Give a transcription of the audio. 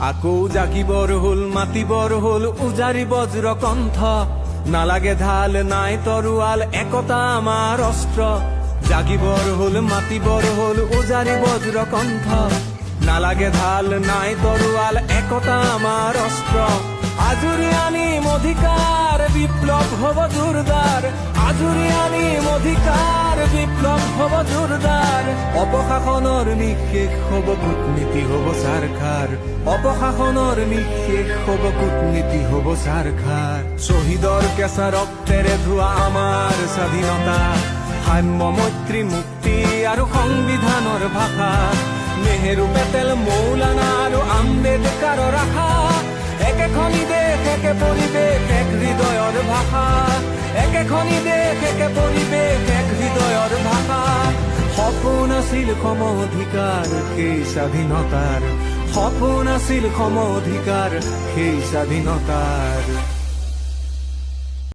আকৌ জাগিবৰ হল মাতিবৰ হল উজাৰি বজ্ৰ কণ্ঠ নালাগে ঢাল নাই তৰোৱাল একতা আমাৰ অস্ত্ৰ জাগিবৰ হল মাতিবৰ হল উজাৰি বজ্ৰ কণ্ঠ নালাগে ঢাল নাই তৰোৱাল একতা আমাৰ অস্ত্ৰ আজুৰি আনিম অধিকাৰ বিপ্লৱ হব জোৰদাৰ আজুৰি আনিম অধিকাৰ বিপ্লৱ হব জোৰদাৰ অপশাসনৰ নিঃশেষ হব কূটনীতি হব চাৰখাৰ অপশাসনৰ নিঃশেষ হব কূটনীতি হব চাৰখাৰ শ্বহীদৰ কেঁচা ৰক্তেৰে ধোৱা আমাৰ স্বাধীনতা সাম্য মৈত্ৰী মুক্তি আৰু সংবিধানৰ ভাষা নেহেৰু পেটেল মৌলানা আৰু আম্বেদকাৰৰ আশা একেখনি দেশ একে পৰিৱেশ এক হৃদয়ৰ ভাষা একেখনি দেশ একে পৰিৱেশ এক হৃদয়ৰ ভাষা সপোন আছিল সম অধিকাৰ সেই স্বাধীনতাৰ সপোন আছিল সম অধিকাৰ সেই স্বাধীনতাৰ